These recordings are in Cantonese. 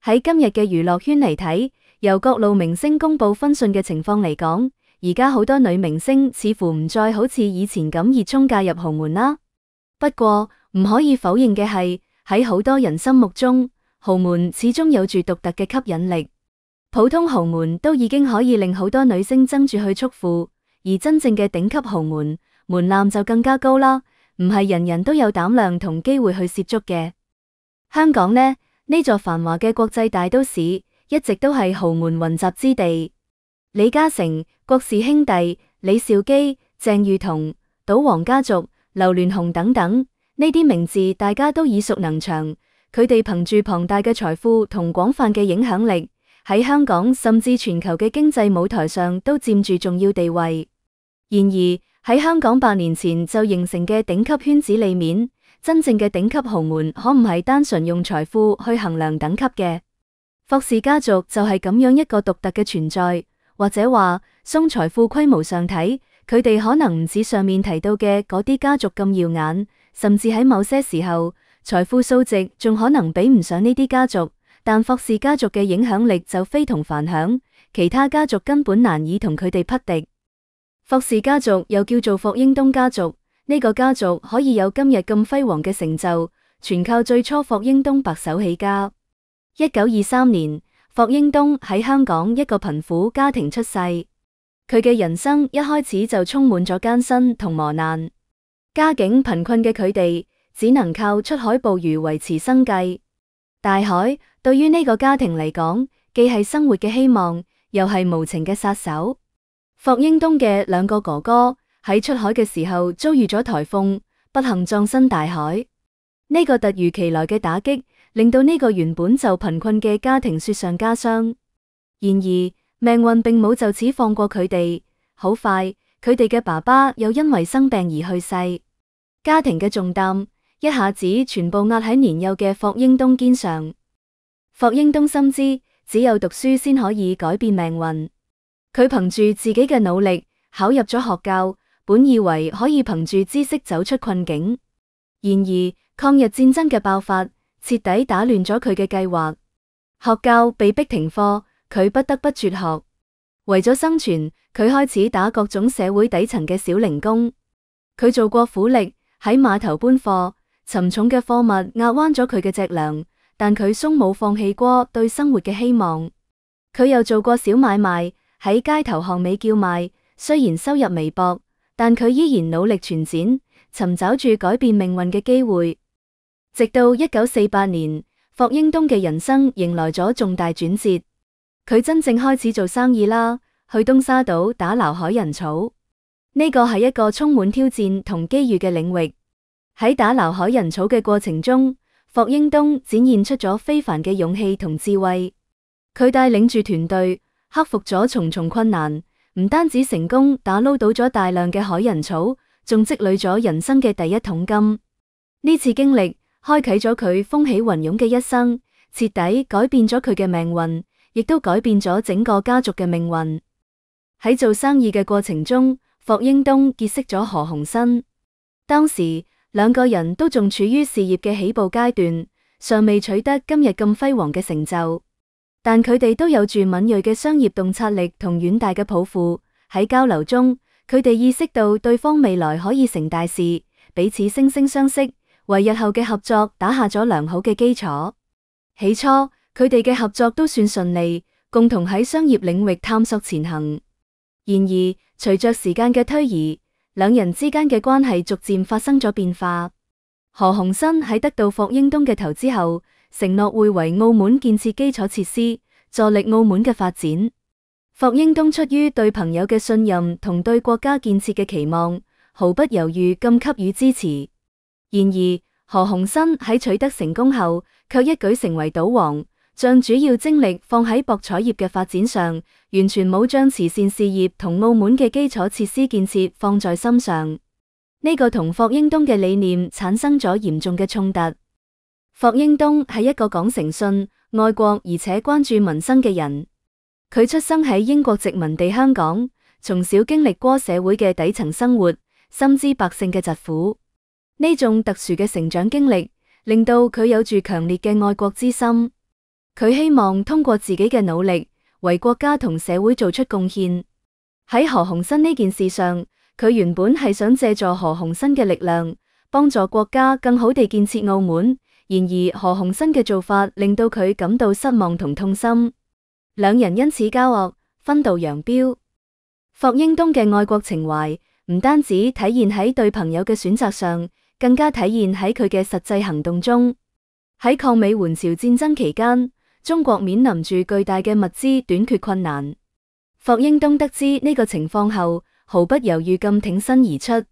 喺今日嘅娛樂圈嚟睇，由各路明星公布婚訊嘅情況嚟講，而家好多女明星似乎唔再好似以前咁熱衷嫁入豪門啦。不過唔可以否認嘅係，喺好多人心目中，豪門始終有住獨特嘅吸引力。普通豪門都已經可以令好多女星爭住去束縛，而真正嘅頂級豪門門檻就更加高啦，唔係人人都有膽量同機會去涉足嘅。香港呢座繁華嘅國際大都市，一直都係豪門雲集之地。李嘉誠、郭氏兄弟、李兆基、鄭裕彤、賭王家族、劉鑾雄等等，呢啲名字大家都耳熟能詳。佢哋憑住龐大嘅財富同廣泛嘅影響力，喺香港甚至全球嘅經濟舞台上都佔住重要地位。然而喺香港8年前就形成嘅頂級圈子裏面，真正嘅頂級豪門可唔係單純用財富去衡量等級嘅。霍氏家族就係咁樣一個獨特嘅存在，或者話從財富規模上睇，佢哋可能唔似上面提到嘅嗰啲家族咁耀眼，甚至喺某些時候，財富數值仲可能比唔上呢啲家族。但霍氏家族嘅影響力就非同凡響，其他家族根本難以同佢哋匹敵。霍氏家族又叫做霍英東家族，呢個家族可以有今日咁輝煌嘅成就，全靠最初霍英東白手起家。1923年，霍英東喺香港一個貧苦家庭出世，佢嘅人生一開始就充滿咗艱辛同磨難。家境貧困嘅佢哋，只能靠出海捕魚維持生計。大海對於呢個家庭嚟講，既係生活嘅希望，又係無情嘅殺手。霍英東嘅2個哥哥喺出海嘅時候遭遇咗颱風，不幸葬身大海。呢個突如其來嘅打擊，令到呢個原本就貧困嘅家庭雪上加霜。然而命運並冇就此放過佢哋，好快佢哋嘅爸爸又因為生病而去世，家庭嘅重擔一下子全部壓喺年幼嘅霍英東肩上。霍英東深知只有讀書先可以改變命運，佢憑住自己嘅努力考入咗學校，本以為可以憑住知識走出困境。然而抗日戰爭嘅爆發徹底打亂咗佢嘅計劃，學校被迫停課，佢不得不輟學。為咗生存，佢開始打各種社會底層嘅小零工。佢做過苦力，喺碼頭搬貨，沉重嘅貨物壓彎咗佢嘅脊梁，但佢鬆冇放棄過對生活嘅希望。佢又做過小買賣，喺街頭巷尾叫賣，雖然收入微薄，但佢依然努力存錢，尋找住改變命運嘅機會。直到1948年，霍英東嘅人生迎來咗重大轉折，佢真正開始做生意啦，去東沙島打撈海人草。呢個係一個充滿挑戰同機遇嘅領域。喺打撈海人草嘅過程中，霍英東展現出咗非凡嘅勇氣同智慧。佢帶領住團隊，克服咗重重困難，唔單止成功打撈到咗大量嘅海人草，仲積累咗人生嘅第一桶金。呢次經歷開啟咗佢風起雲湧嘅一生，徹底改變咗佢嘅命運，亦都改變咗整個家族嘅命運。喺做生意嘅過程中，霍英東結識咗何鴻燊。當時2個人都仲處於事業嘅起步階段，尚未取得今日咁輝煌嘅成就，但佢哋都有住敏銳嘅商業洞察力同遠大嘅抱負。喺交流中，佢哋意識到對方未來可以成大事，彼此惺惺相惜，為日後嘅合作打下咗良好嘅基礎。起初，佢哋嘅合作都算順利，共同喺商業領域探索前行。然而，隨着時間嘅推移，2人之間嘅關係逐漸發生咗變化。何鴻燊喺得到霍英東嘅投資後，承諾會為澳門建設基礎設施，助力澳門嘅發展。霍英東出於對朋友嘅信任同對國家建設嘅期望，毫不猶豫咁給予支持。然而，何鴻燊喺取得成功後，卻一舉成為賭王，將主要精力放喺博彩業嘅發展上，完全冇將慈善事業同澳門嘅基礎設施建設放在心上。呢個同霍英東嘅理念產生咗嚴重嘅衝突。霍英東係一個講誠信、愛國而且關注民生嘅人。佢出生喺英國殖民地香港，從小經歷過社會嘅底層生活，深知百姓嘅疾苦。呢種特殊嘅成長經歷，令到佢有住強烈嘅愛國之心。佢希望通過自己嘅努力，為國家同社會做出貢獻。喺何鴻燊呢件事上，佢原本係想借助何鴻燊嘅力量，幫助國家更好地建設澳門。然而何鴻燊嘅做法令到佢感到失望同痛心，兩人因此交惡，分道揚鑣。霍英東嘅愛國情懷唔單止體現喺對朋友嘅選擇上，更加體現喺佢嘅實際行動中。喺抗美援朝戰爭期間，中國面臨住巨大嘅物資短缺困難。霍英東得知呢個情況後，毫不猶豫咁挺身而出，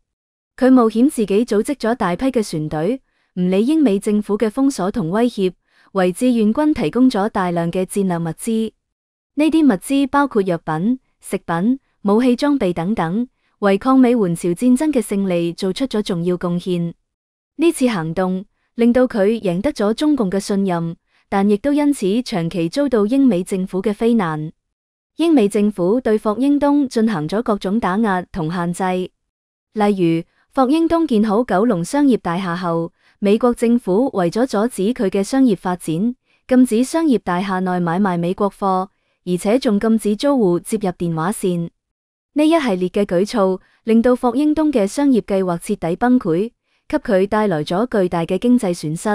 佢冒險自己組織咗大批嘅船隊，唔理英美政府嘅封鎖同威脅，為志願軍提供咗大量嘅戰略物資。呢啲物資包括藥品、食品、武器裝備等等，為抗美援朝戰爭嘅勝利做出咗重要貢獻。呢次行動令到佢贏得咗中共嘅信任，但亦都因此長期遭到英美政府嘅非難。英美政府對霍英東進行咗各種打壓同限制，例如霍英東建好九龍商業大廈後，美國政府為咗阻止佢嘅商業發展，禁止商業大廈內買賣美國貨，而且仲禁止租戶接入電話線。呢一系列嘅舉措令到霍英東嘅商業計劃徹底崩潰，給佢帶來咗巨大嘅經濟損失。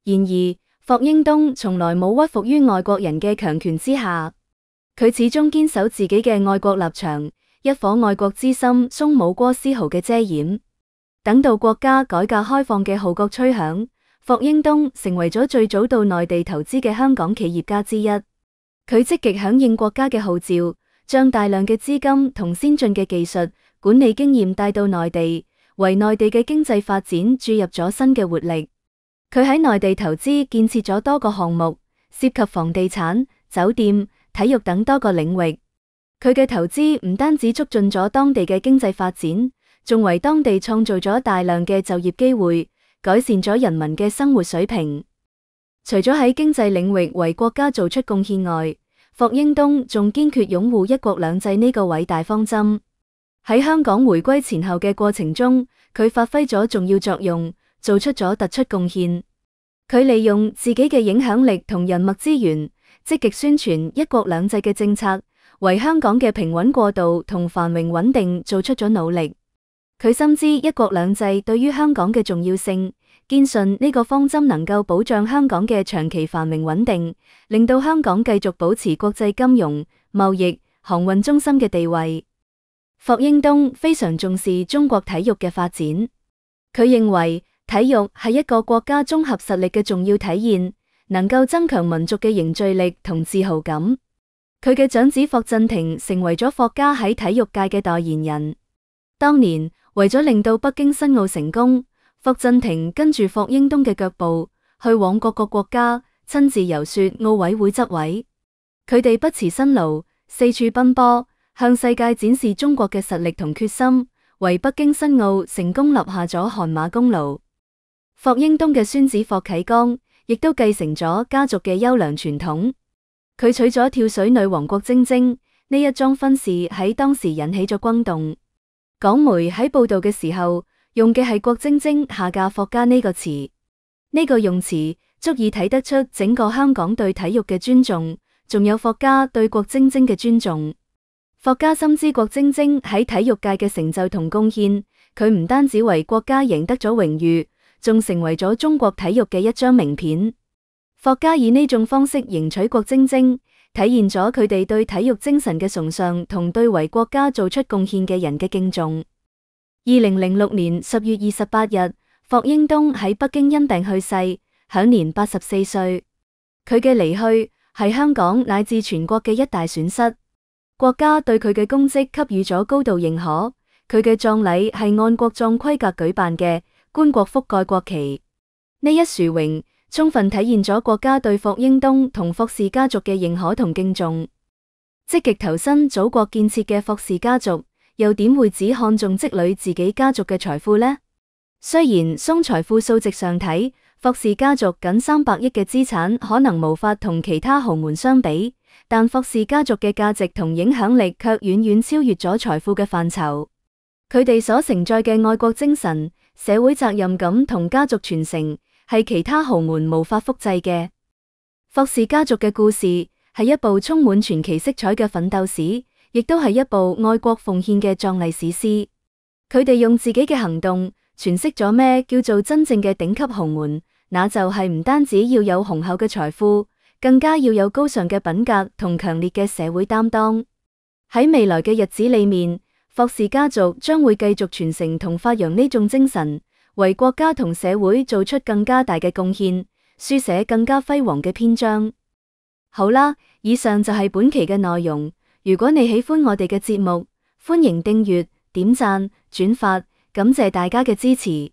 然而，霍英東從來冇屈服於外國人嘅強權之下，佢始終堅守自己嘅愛國立場，一顆愛國之心鬆冇過絲毫嘅遮掩。等到國家改革開放嘅號角吹響，霍英東成為咗最早到內地投資嘅香港企業家之一。佢積極響應國家嘅號召，將大量嘅資金同先進嘅技術、管理經驗帶到內地，為內地嘅經濟發展注入咗新嘅活力。佢喺內地投資建設咗多個項目，涉及房地產、酒店、體育等多個領域。佢嘅投資唔單止促進咗當地嘅經濟發展，仲為當地創造咗大量嘅就業機會，改善咗人民嘅生活水平。除咗喺經濟領域為國家做出貢獻外，霍英東仲堅決擁護一國兩制呢個偉大方針。喺香港回歸前後嘅過程中，佢發揮咗重要作用，做出咗突出貢獻。佢利用自己嘅影響力同人脈資源，積極宣傳一國兩制嘅政策，為香港嘅平穩過渡同繁榮穩定做出咗努力。佢深知一國兩制對於香港嘅重要性，堅信呢個方針能夠保障香港嘅長期繁榮穩定，令到香港繼續保持國際金融、貿易、航運中心嘅地位。霍英東非常重視中國體育嘅發展，佢認為體育係一個國家綜合實力嘅重要體現，能夠增強民族嘅凝聚力同自豪感。佢嘅長子霍震霆成為咗霍家喺體育界嘅代言人。當年為咗令到北京申奧成功，霍震霆跟住霍英東嘅腳步，去往各個國家，親自遊說奧委會執委。佢哋不辭辛勞，四處奔波，向世界展示中國嘅實力同決心，為北京申奧成功立下咗汗馬功勞。霍英東嘅孫子霍啟剛亦都繼承咗家族嘅優良傳統，佢娶咗跳水女王郭晶晶，呢一樁婚事喺當時引起咗轟動。港媒喺報道嘅時候，用嘅係郭晶晶下嫁霍家呢個詞，呢個用詞足以睇得出整個香港對體育嘅尊重，仲有霍家對郭晶晶嘅尊重。霍家深知郭晶晶喺體育界嘅成就同貢獻，佢唔單止為國家贏得咗榮譽，仲成為咗中國體育嘅一張名片。霍家以呢種方式迎娶郭晶晶，體現咗佢哋對體育精神嘅崇尚同對為國家做出貢獻嘅人嘅敬重。2006年10月28日，霍英東喺北京因病去世，享年84歲。佢嘅離去係香港乃至全國嘅一大損失。國家對佢嘅功績給予咗高度認可。佢嘅葬禮係按國葬規格舉辦嘅，棺槨覆蓋國旗。呢一殊榮充分體現咗國家對霍英東同霍氏家族嘅認可同敬重。積極投身祖國建設嘅霍氏家族，又點會只看重積累自己家族嘅財富呢？雖然從財富數值上睇，霍氏家族僅300億嘅資產可能無法同其他豪門相比，但霍氏家族嘅價值同影響力卻遠遠超越咗財富嘅範疇。佢哋所承載嘅愛國精神、社會責任感同家族傳承，係其他豪門無法複製嘅。霍氏家族嘅故事係一部充滿傳奇色彩嘅奮鬥史，亦都係一部愛國奉獻嘅壯麗史詩。佢哋用自己嘅行動詮釋咗咩叫做真正嘅頂級豪門，那就係唔單止要有雄厚嘅財富，更加要有高尚嘅品格同強烈嘅社會擔當。喺未來嘅日子裏面，霍氏家族將會繼續傳承同發揚呢種精神，為國家同社會做出更加大嘅貢獻，書寫更加輝煌嘅篇章。好啦，以上就係本期嘅內容。如果你喜歡我哋嘅節目，歡迎訂閱、點讚、轉發，感謝大家嘅支持。